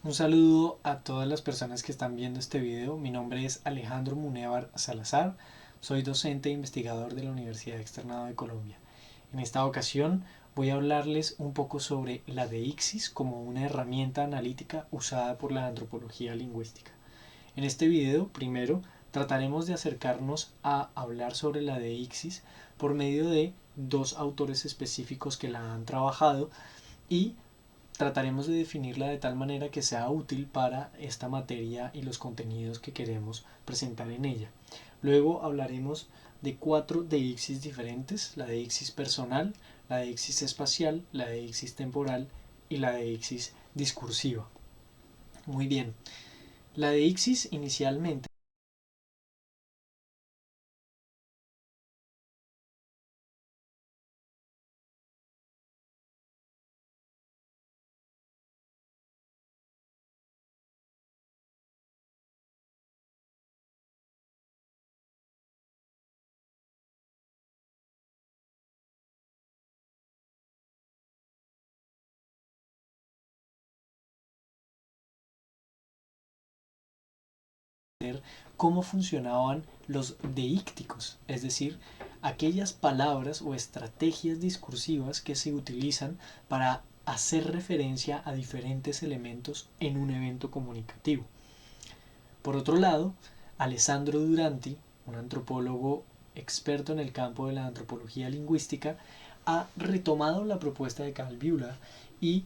Un saludo a todas las personas que están viendo este video. Mi nombre es Alejandro Munevar Salazar. Soy docente e investigador de la Universidad Externado de Colombia. En esta ocasión voy a hablarles un poco sobre la deixis como una herramienta analítica usada por la antropología lingüística. En este video, primero, trataremos de acercarnos a hablar sobre la deixis por medio de dos autores específicos que la han trabajado y trataremos de definirla de tal manera que sea útil para esta materia y los contenidos que queremos presentar en ella. Luego hablaremos de cuatro deixis diferentes: la deixis personal, la deixis espacial, la deixis temporal y la deixis discursiva. Muy bien, la deixis inicialmente cómo funcionaban los deícticos, es decir, aquellas palabras o estrategias discursivas que se utilizan para hacer referencia a diferentes elementos en un evento comunicativo. Por otro lado, Alessandro Duranti, un antropólogo experto en el campo de la antropología lingüística, ha retomado la propuesta de Carl Bühler y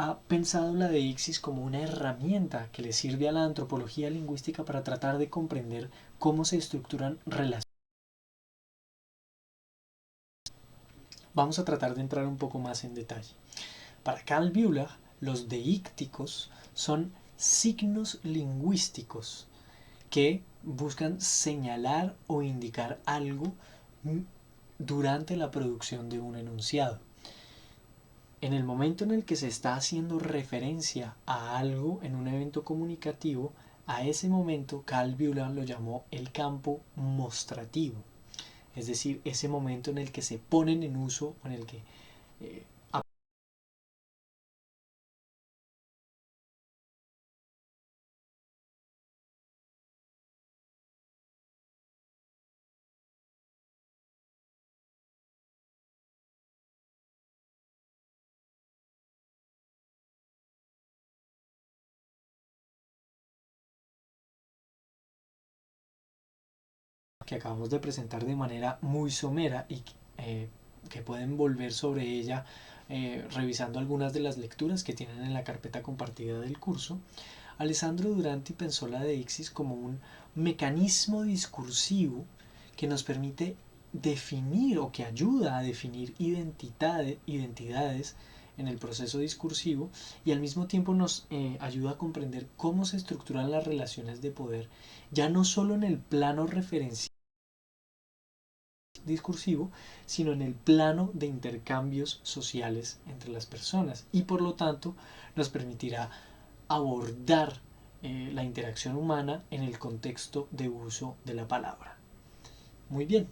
ha pensado la deixis como una herramienta que le sirve a la antropología lingüística para tratar de comprender cómo se estructuran relaciones. Vamos a tratar de entrar un poco más en detalle. Para Carl Bühler, los deícticos son signos lingüísticos que buscan señalar o indicar algo durante la producción de un enunciado. En el momento en el que se está haciendo referencia a algo en un evento comunicativo, a ese momento Carl Bühler lo llamó el campo mostrativo, es decir, ese momento en el que se ponen en uso, en el que eh, que acabamos de presentar de manera muy somera y que pueden volver sobre ella revisando algunas de las lecturas que tienen en la carpeta compartida del curso. Alessandro Duranti pensó la deixis como un mecanismo discursivo que nos permite definir o que ayuda a definir identidades en el proceso discursivo y al mismo tiempo nos ayuda a comprender cómo se estructuran las relaciones de poder, ya no solo en el plano referencial discursivo, sino en el plano de intercambios sociales entre las personas, y por lo tanto nos permitirá abordar la interacción humana en el contexto de uso de la palabra. Muy bien,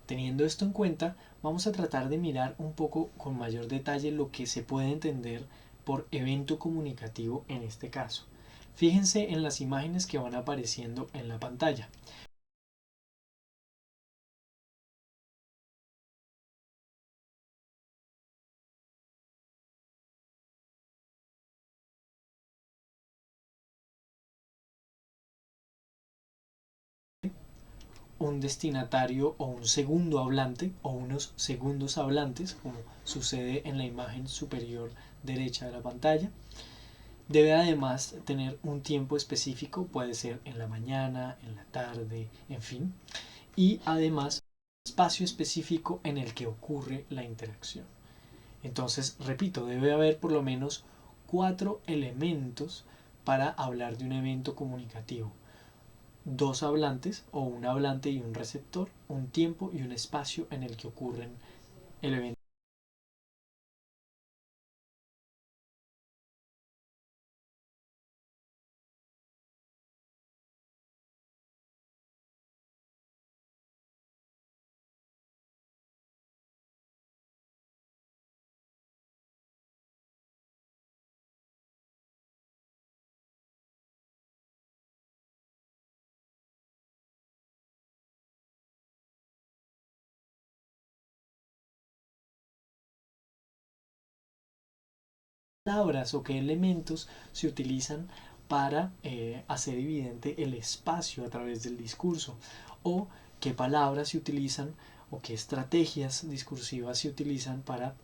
teniendo esto en cuenta, vamos a tratar de mirar un poco con mayor detalle lo que se puede entender por evento comunicativo en este caso. Fíjense en las imágenes que van apareciendo en la pantalla. Un destinatario o un segundo hablante o unos segundos hablantes, como sucede en la imagen superior derecha de la pantalla. Debe además tener un tiempo específico, puede ser en la mañana, en la tarde, en fin, y además espacio específico en el que ocurre la interacción. Entonces, repito, debe haber por lo menos 4 elementos para hablar de un evento comunicativo: dos hablantes o un hablante y un receptor, un tiempo y un espacio en el que ocurren el evento. palabras o qué elementos se utilizan para hacer evidente el espacio a través del discurso, o qué palabras se utilizan o qué estrategias discursivas se utilizan para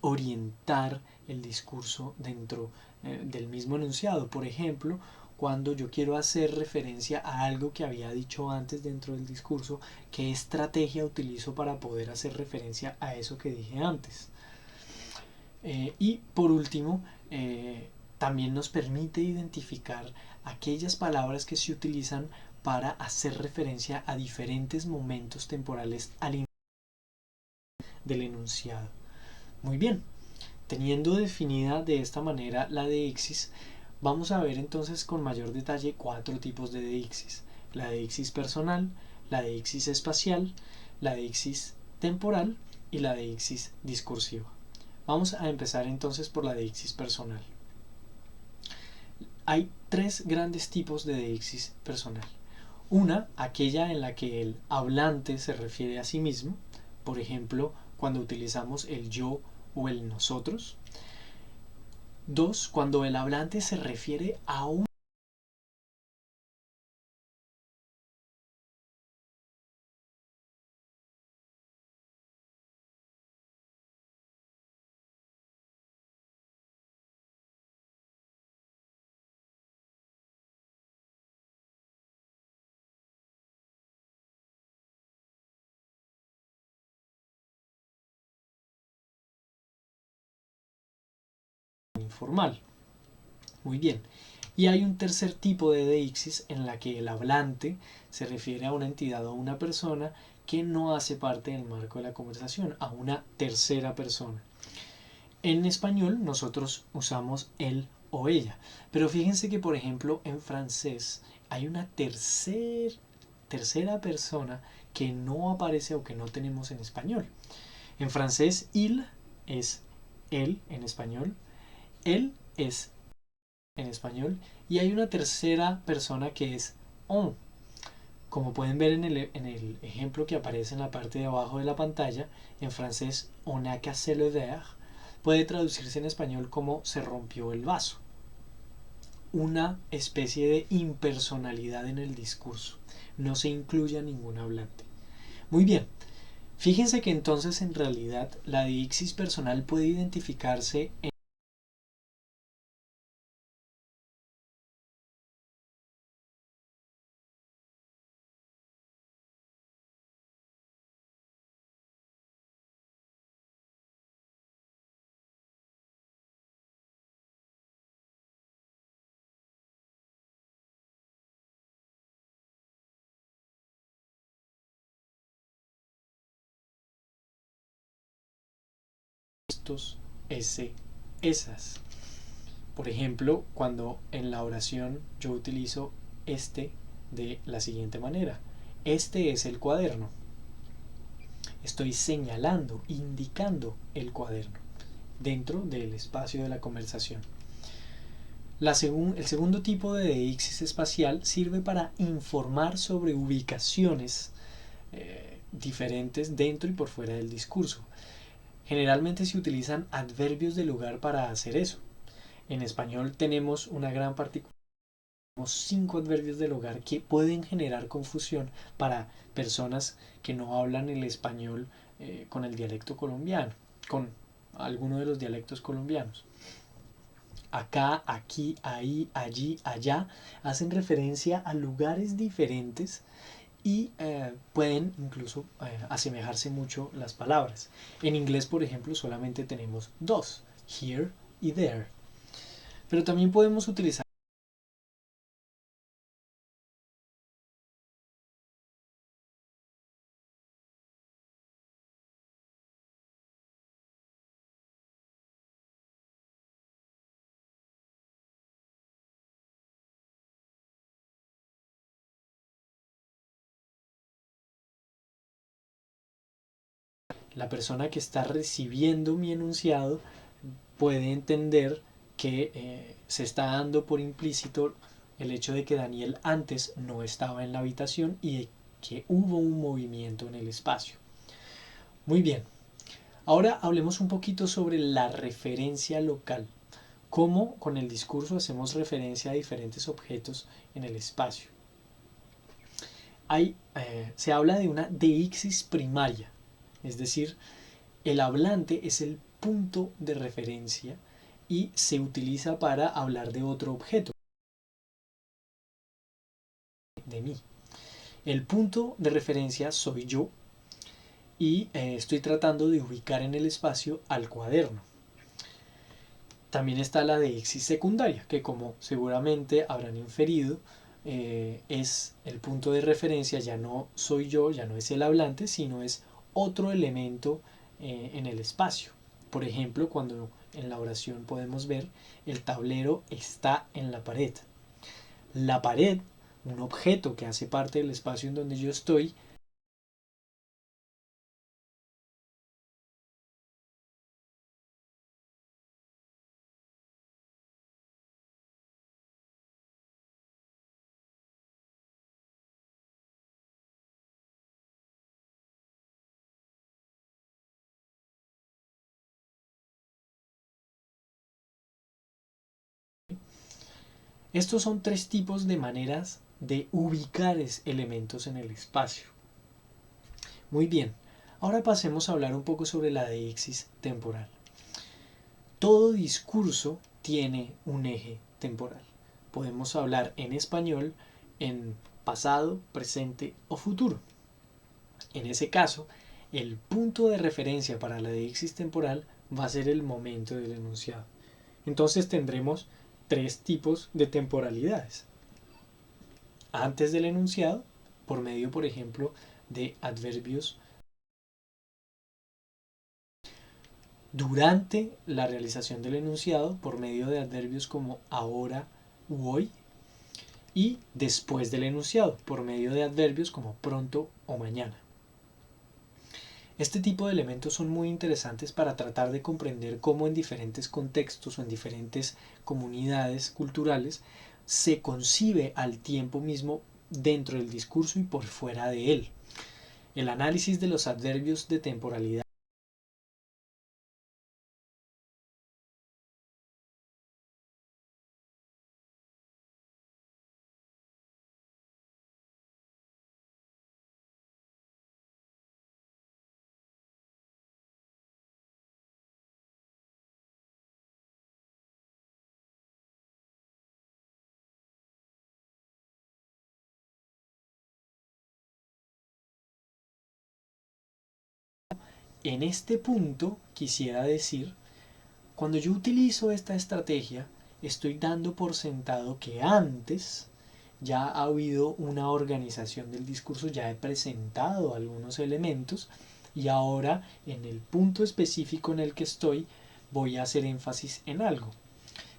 orientar el discurso dentro del mismo enunciado. Por ejemplo, cuando yo quiero hacer referencia a algo que había dicho antes dentro del discurso, ¿qué estrategia utilizo para poder hacer referencia a eso que dije antes? Y por último, también nos permite identificar aquellas palabras que se utilizan para hacer referencia a diferentes momentos temporales al del enunciado. Muy bien, teniendo definida de esta manera la deixis, vamos a ver entonces con mayor detalle 4 tipos de deixis: la deixis personal, la deixis espacial, la deixis temporal y la deixis discursiva. Vamos a empezar entonces por la deixis personal. Hay 3 grandes tipos de deixis personal. Una, aquella en la que el hablante se refiere a sí mismo, por ejemplo, cuando utilizamos el yo o el nosotros. 2, cuando el hablante se refiere a un informal. Muy bien. Y hay un tercer tipo de deixis en la que el hablante se refiere a una entidad o una persona que no hace parte del marco de la conversación, a una tercera persona. En español nosotros usamos él o ella, pero fíjense que por ejemplo en francés hay una tercera persona que no aparece o que no tenemos en español. En francés il es él en español, él es en español, y hay una tercera persona que es on. Como pueden ver en el ejemplo que aparece en la parte de abajo de la pantalla, en francés on a cassé le verre puede traducirse en español como se rompió el vaso. Una especie de impersonalidad en el discurso. No se incluye a ningún hablante. Muy bien. Fíjense que entonces en realidad la deixis personal puede identificarse en estos, ese, esas. Por ejemplo, cuando en la oración yo utilizo este de la siguiente manera: este es el cuaderno. Estoy señalando, indicando el cuaderno dentro del espacio de la conversación. El segundo tipo de deixis espacial sirve para informar sobre ubicaciones diferentes dentro y por fuera del discurso. Generalmente se utilizan adverbios de lugar para hacer eso. En español tenemos una gran particularidad. Tenemos 5 adverbios del hogar que pueden generar confusión para personas que no hablan el español con el dialecto colombiano, con alguno de los dialectos colombianos. Acá, aquí, ahí, allí, allá hacen referencia a lugares diferentes y pueden incluso asemejarse mucho las palabras. En inglés, por ejemplo, solamente tenemos 2, here y there. Pero también podemos utilizar la persona que está recibiendo mi enunciado puede entender que se está dando por implícito el hecho de que Daniel antes no estaba en la habitación y de que hubo un movimiento en el espacio. Muy bien, Ahora hablemos un poquito sobre la referencia local. Cómo con el discurso hacemos referencia a diferentes objetos en el espacio. Se habla de una deixis primaria, es decir, el hablante es el punto de referencia y se utiliza para hablar de otro objeto, de mí. El punto de referencia soy yo y estoy tratando de ubicar en el espacio al cuaderno. También está la deixis secundaria, que como seguramente habrán inferido, es el punto de referencia, ya no soy yo, ya no es el hablante, sino es otro elemento en el espacio. Por ejemplo, cuando en la oración podemos ver el tablero está en la pared. La pared, un objeto que hace parte del espacio en donde yo estoy, estos son tres tipos de maneras de ubicar elementos en el espacio. Muy bien, ahora pasemos a hablar un poco sobre la deixis temporal. Todo discurso tiene un eje temporal. Podemos hablar en español en pasado, presente o futuro. En ese caso, el punto de referencia para la deixis temporal va a ser el momento del enunciado. Entonces tendremos tres tipos de temporalidades. Antes del enunciado, por medio, por ejemplo, de adverbios. Durante la realización del enunciado, por medio de adverbios como ahora u hoy. Y después del enunciado, por medio de adverbios como pronto o mañana. Este tipo de elementos son muy interesantes para tratar de comprender cómo en diferentes contextos o en diferentes comunidades culturales se concibe al tiempo mismo dentro del discurso y por fuera de él. El análisis de los adverbios de temporalidad en este punto quisiera decir, cuando yo utilizo esta estrategia, estoy dando por sentado que antes ya ha habido una organización del discurso, ya he presentado algunos elementos y ahora en el punto específico en el que estoy voy a hacer énfasis en algo.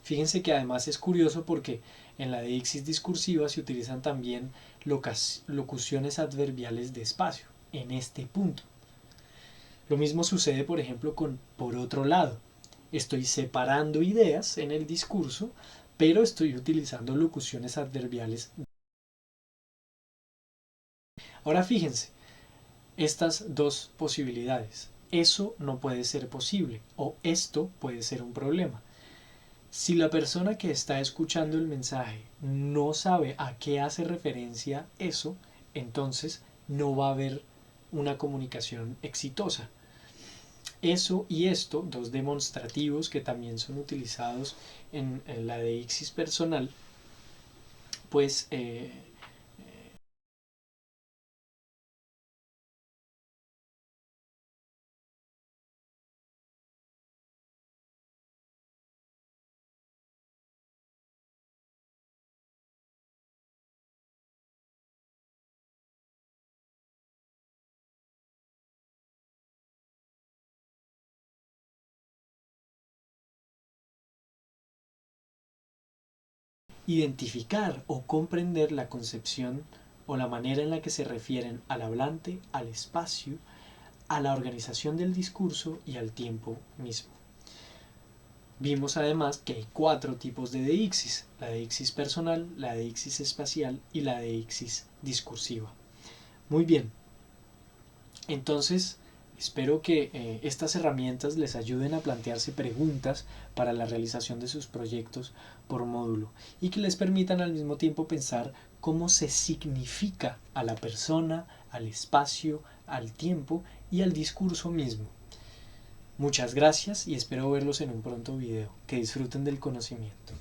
Fíjense que además es curioso porque en la deixis discursiva se utilizan también locuciones adverbiales de espacio, en este punto. Lo mismo sucede, por ejemplo, con por otro lado. Estoy separando ideas en el discurso, pero estoy utilizando locuciones adverbiales. Ahora fíjense, estas dos posibilidades. Eso no puede ser posible o esto puede ser un problema. Si la persona que está escuchando el mensaje no sabe a qué hace referencia eso, entonces no va a haber una comunicación exitosa. Eso y esto, dos demostrativos que también son utilizados en la deixis personal, pues identificar o comprender la concepción o la manera en la que se refieren al hablante, al espacio, a la organización del discurso y al tiempo mismo. Vimos además que hay cuatro tipos de deixis: la deixis personal, la deixis espacial y la deixis discursiva. Muy bien, entonces Espero que estas herramientas les ayuden a plantearse preguntas para la realización de sus proyectos por módulo y que les permitan al mismo tiempo pensar cómo se significa a la persona, al espacio, al tiempo y al discurso mismo. Muchas gracias y espero verlos en un pronto video. Que disfruten del conocimiento.